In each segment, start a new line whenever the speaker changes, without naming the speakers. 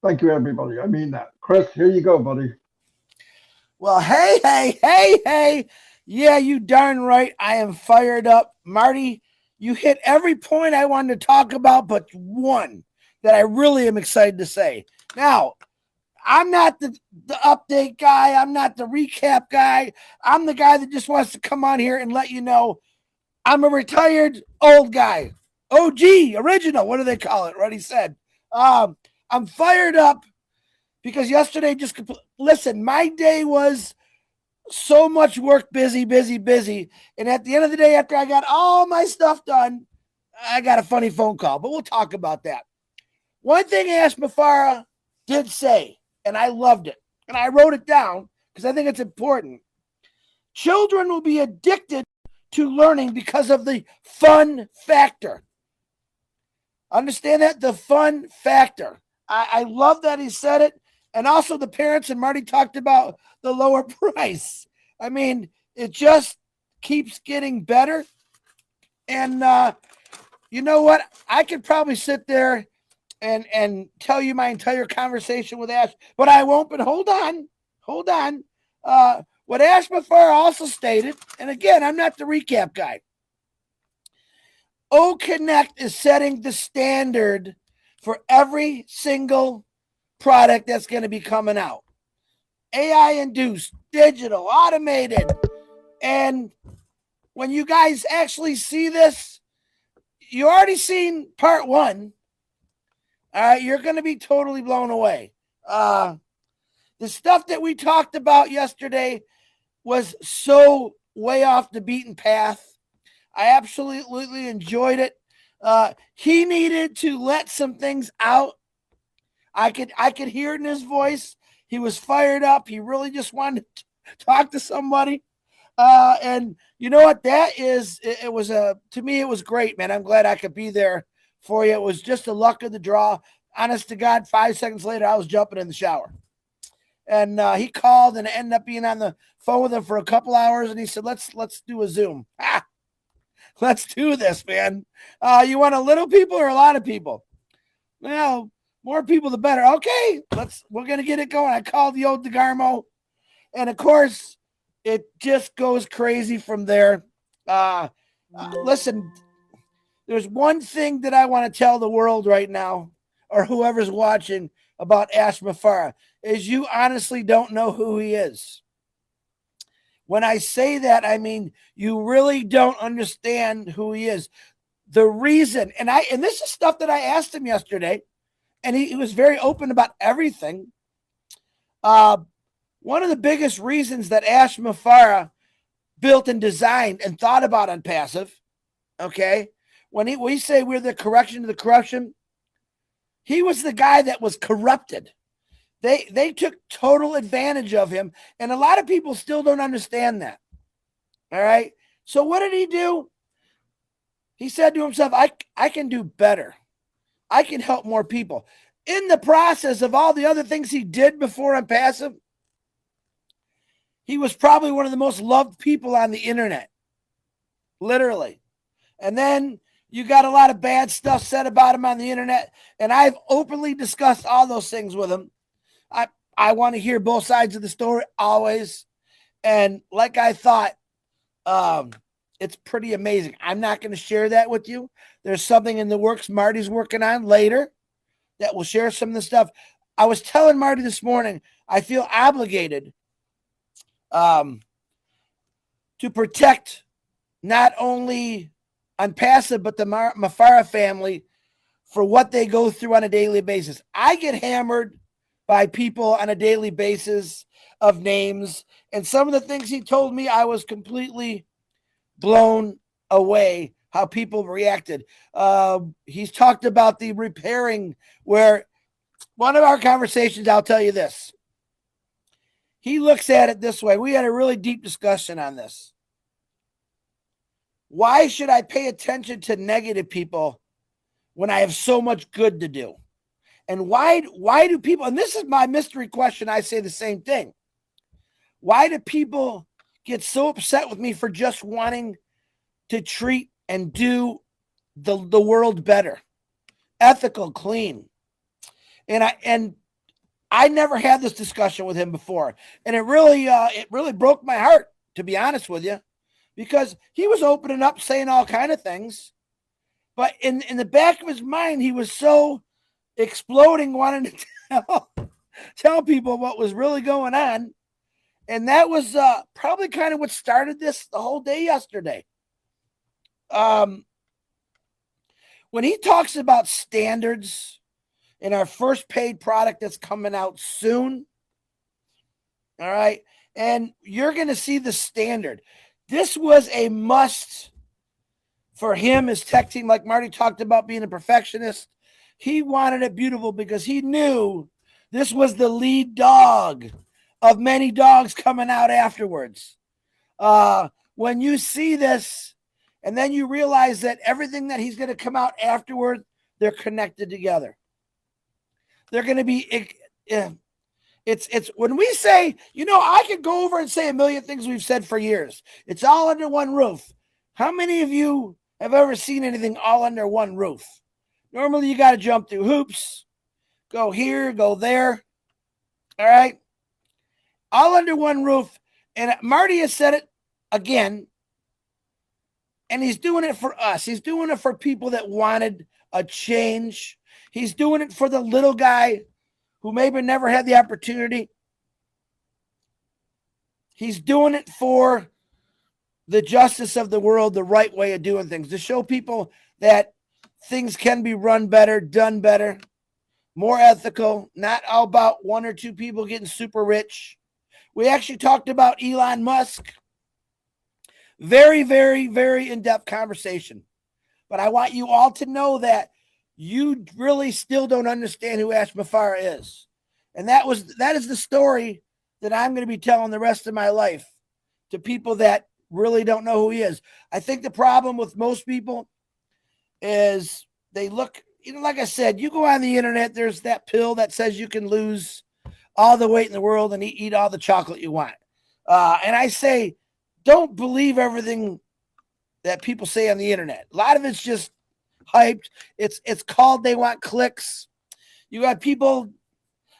Thank you, everybody. I mean that. Chris, here you go, buddy.
Well, hey. Yeah, you darn right. I am fired up. Marty, you hit every point I wanted to talk about, but one that I really am excited to say. Now, I'm not the update guy. I'm not the recap guy. I'm the guy that just wants to come on here and let you know I'm a retired old guy. OG, original. What do they call it? Already said. I'm fired up because yesterday listen, my day was so much work, busy. And at the end of the day, after I got all my stuff done, I got a funny phone call, but we'll talk about that. One thing Ash Mafara did say, and I loved it, and I wrote it down because I think it's important. Children will be addicted to learning because of the fun factor. Understand that? The fun factor. I love that he said it. And also the parents, and Marty talked about the lower price. I mean, it just keeps getting better. And you know what? I could probably sit there and tell you my entire conversation with Ash, but I won't. But hold on. What Ash Mafar also stated, and again, I'm not the recap guy. O Connect is setting the standard for every single product that's going to be coming out. AI induced, digital, automated. And when you guys actually see this, you already seen part one. All right, you're going to be totally blown away. The stuff that we talked about yesterday was so way off the beaten path. I absolutely enjoyed it. He needed to let some things out. I could hear it in his voice. He was fired up. He really just wanted to talk to somebody. And you know what? It was to me, it was great, man. I'm glad I could be there for you. It was just the luck of the draw. Honest to God, 5 seconds later, I was jumping in the shower. And he called and ended up being on the phone with him for a couple hours. And he said, let's do a Zoom. Let's do this, man. You want a little people or a lot of people? Well, more people the better. Okay, we're gonna get it going. I called the old DeGarmo, and of course, it just goes crazy from there. Listen, there's one thing that I want to tell the world right now, or whoever's watching, about Ash Mafara, is you honestly don't know who he is. When I say that, I mean you really don't understand who he is. The reason, and this is stuff that I asked him yesterday, and he was very open about everything. One of the biggest reasons that Ash Mafara built and designed and thought about on passive, okay, when we say we're the correction to the corruption, he was the guy that was corrupted. They took total advantage of him, and a lot of people still don't understand that. All right. So what did he do? He said to himself, I can do better. I can help more people. In the process of all the other things he did before on passive, he was probably one of the most loved people on the internet. Literally. And then you got a lot of bad stuff said about him on the internet, and I've openly discussed all those things with him. I want to hear both sides of the story always. And like I thought, it's pretty amazing. I'm not going to share that with you. There's something in the works Marty's working on later that will share some of the stuff. I was telling Marty this morning, I feel obligated to protect not only on passive, but the Mafara family for what they go through on a daily basis. I get hammered by people on a daily basis of names, and some of the things he told me, I was completely blown away how people reacted. He's talked about the repairing, where one of our conversations, I'll tell you this. He looks at it this way. We had a really deep discussion on this. Why should I pay attention to negative people when I have so much good to do? And why do people, and this is my mystery question, I say the same thing. Why do people get so upset with me for just wanting to treat and do the world better? Ethical, clean. And I never had this discussion with him before, and it really broke my heart, to be honest with you, because he was opening up, saying all kind of things, but in the back of his mind, he was so exploding, wanting to tell people what was really going on, and that was probably kind of what started this the whole day yesterday. When he talks about standards in our first paid product that's coming out soon, all right, and you're going to see the standard. This was a must for him as tech team, like Marty talked about being a perfectionist. He wanted it beautiful because he knew this was the lead dog of many dogs coming out afterwards. When you see this, and then you realize that everything that he's going to come out afterward, they're connected together. They're going to be, it's when we say, I could go over and say a million things we've said for years. It's all under one roof. How many of you have ever seen anything all under one roof? Normally you got to jump through hoops, go here, go there. All right. All under one roof. And Marty has said it again. And he's doing it for us. He's doing it for people that wanted a change. He's doing it for the little guy who maybe never had the opportunity. He's doing it for the justice of the world, the right way of doing things, to show people that things can be run better, done better, more ethical, not all about one or two people getting super rich. We actually talked about Elon Musk. Very, very, very in-depth conversation. But I want you all to know that you really still don't understand who Ash Mafara is. And that is the story that I'm going to be telling the rest of my life to people that really don't know who he is. I think the problem with most people is they look, like I said, you go on the internet, there's that pill that says you can lose all the weight in the world and eat all the chocolate you want. And I say, don't believe everything that people say on the internet. A lot of it's just hyped. It's called they want clicks. You got people,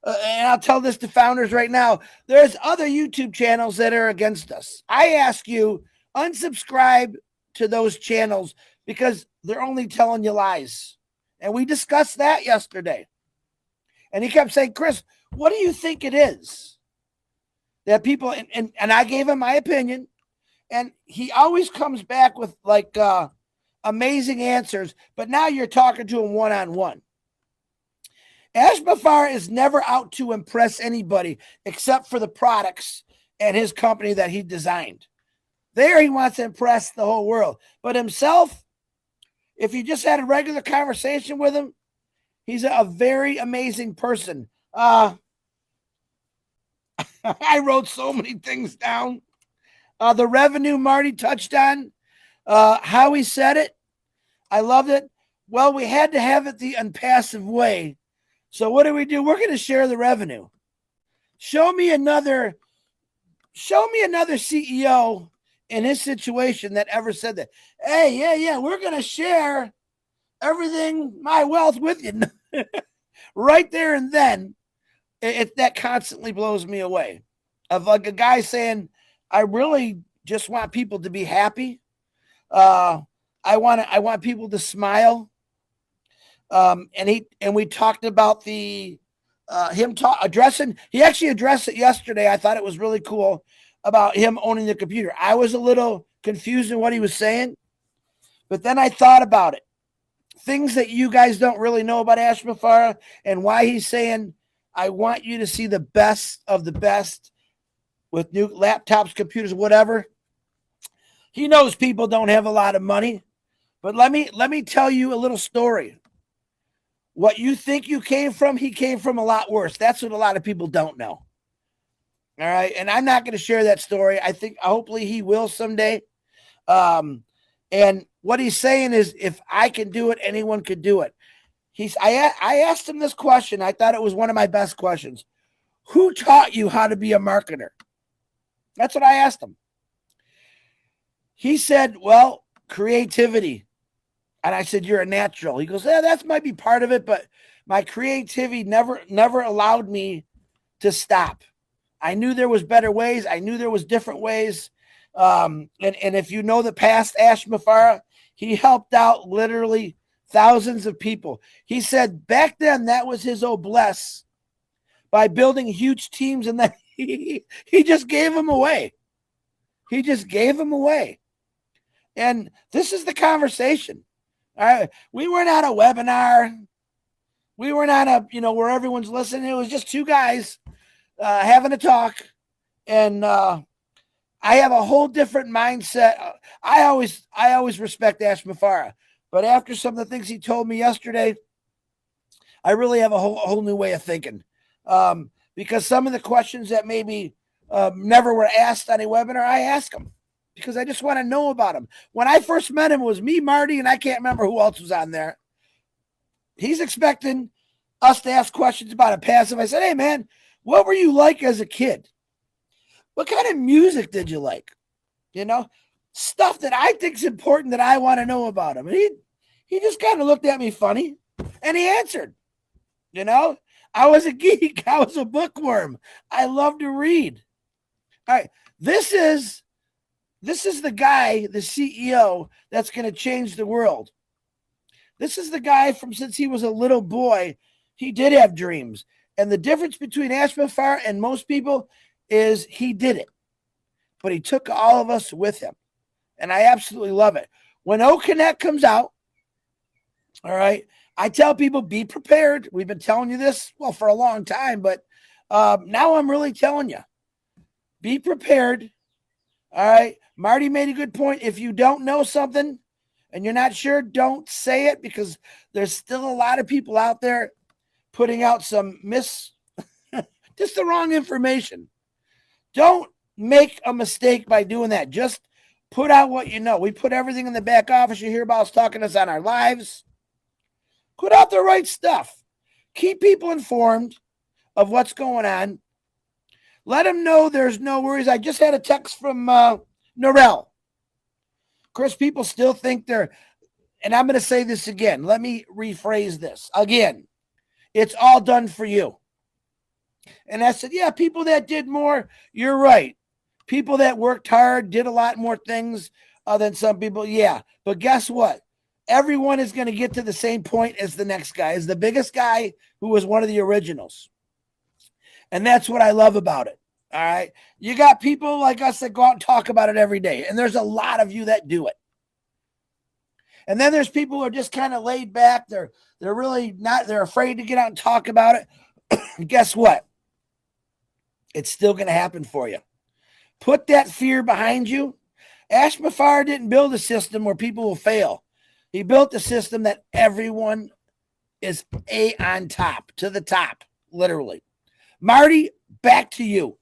and I'll tell this to founders right now, there's other YouTube channels that are against us. I ask you, unsubscribe to those channels because they're only telling you lies. And we discussed that yesterday. And he kept saying, Chris, what do you think it is that people, and I gave him my opinion. And he always comes back with like amazing answers, but now you're talking to him one-on-one. Ash Mafara is never out to impress anybody except for the products and his company that he designed. There he wants to impress the whole world. But himself, if you just had a regular conversation with him, he's a very amazing person. I wrote so many things down. The revenue Marty touched on, how he said it. I loved it. Well, we had to have it the unpassive way. So what do? We're going to share the revenue. Show me another CEO in his situation that ever said that. Hey, yeah, we're going to share everything, my wealth with you. Right there and then, that constantly blows me away. Of like a guy saying, I really just want people to be happy. I want people to smile. And we talked about him addressing. He actually addressed it yesterday. I thought it was really cool about him owning the computer. I was a little confused in what he was saying, but then I thought about it. Things that you guys don't really know about Ash Mafara and why he's saying, I want you to see the best of the best with new laptops, computers, whatever. He knows people don't have a lot of money, but let me tell you a little story. What you think you came from, he came from a lot worse. That's what a lot of people don't know. All right. And I'm not going to share that story. I think hopefully he will someday. And what he's saying is, if I can do it, anyone could do it. I asked him this question. I thought it was one of my best questions. Who taught you how to be a marketer? That's what I asked him. He said, well, creativity. And I said, you're a natural. He goes, yeah, that might be part of it, but my creativity never allowed me to stop. I knew there was better ways. I knew there was different ways. And if you know the past Ash Mafara, he helped out literally thousands of people. He said back then that was his obless by building huge teams, and then he just gave them away. He just gave them away. And this is the conversation. All right. We were not a webinar. We were not a, where everyone's listening. It was just two guys having a talk. And I have a whole different mindset. I always respect Ash Mafara. But after some of the things he told me yesterday, I really have a whole new way of thinking. Because some of the questions that maybe never were asked on a webinar, I ask them because I just want to know about him. When I first met him, it was me, Marty, and I can't remember who else was on there. He's expecting us to ask questions about a passive. I said, hey, man, what were you like as a kid? What kind of music did you like? Stuff that I think is important that I want to know about him. And he just kind of looked at me funny, and he answered. I was a geek. I was a bookworm. I love to read. All right. This is the guy, the CEO, that's going to change the world. This is the guy from since he was a little boy, he did have dreams. And the difference between Ash Mafara and most people is he did it. But he took all of us with him. And I absolutely love it. When O Connect comes out, all right, I tell people be prepared. We've been telling you this, for a long time, but now I'm really telling you. Be prepared. All right. Marty made a good point. If you don't know something and you're not sure, don't say it because there's still a lot of people out there putting out some just the wrong information. Don't make a mistake by doing that. Just put out what you know. We put everything in the back office. You hear about us talking to us on our lives. Put out the right stuff. Keep people informed of what's going on. Let them know there's no worries. I just had a text from Norel. Chris, people still think and I'm going to say this again. Let me rephrase this. Again, it's all done for you. And I said, yeah, people that did more, you're right. People that worked hard, did a lot more things than some people, yeah. But guess what? Everyone is going to get to the same point as the next guy, as the biggest guy who was one of the originals. And that's what I love about it. All right. You got people like us that go out and talk about it every day. And there's a lot of you that do it. And then there's people who are just kind of laid back. They're really not, they're afraid to get out and talk about it. Guess what? It's still going to happen for you. Put that fear behind you. Ash Mafara didn't build a system where people will fail. He built a system that everyone is on top, to the top, literally. Marty, back to you.